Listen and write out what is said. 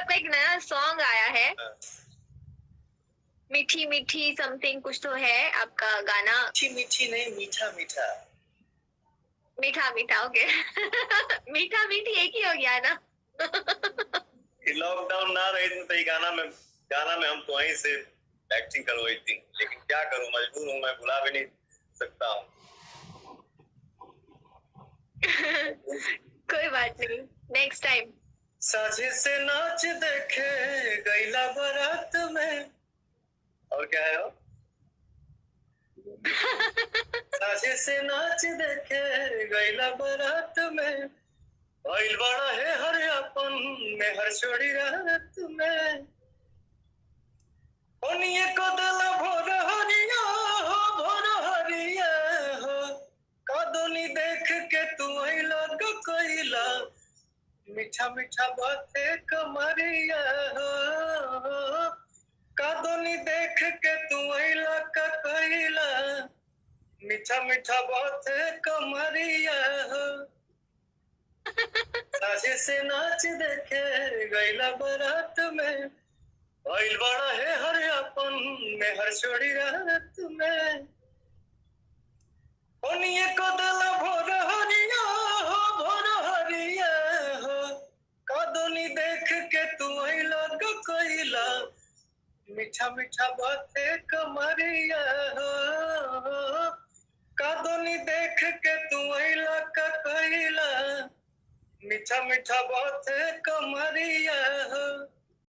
आपका एक नया सॉन्ग आया है, हाँ। मीठी मीठी समथिंग कुछ तो है आपका गाना। मीठी मीठी नहीं, मीठा मीठा। मीठा मीठा, ओके। मीठा मीठी एक ही हो गया ना। लॉकडाउन ना रही तो ये गाना में हम तो वहीं से एक्टिंग करवाई थी, लेकिन क्या करूं, मजबूर हूं, मैं भुला भी नहीं सकता हूँ। कोई बात नहीं, नेक्स्ट टाइम। साझे से नाच देखे गैला बारात में, और क्या है वो? साझे से नाच देखे गैला बारात में, भइल बड़ा है हर अपन में हर छोड़ी रात में। ओनिए को दल भोर हरिया हो, कादोनी देख के तू आइला गकइला, मीठा मीठा बातें कमरिया हो, कादोनी देख के तू आइला गकइला, मीठा मीठा बातें कमरिया हो। साझे से नाच देखे गैला बारात में, भइल बड़ा है हर अपन में हर छोड़ी रात में। ओनिए को दल भोर हरिया हो, कादोनी देख के तू आइला गकइला, मीठा मीठा बातें कमरिया हो, कादोनी देख के तू आइला गकइला, मीठा मीठा बातें कमरिया हो।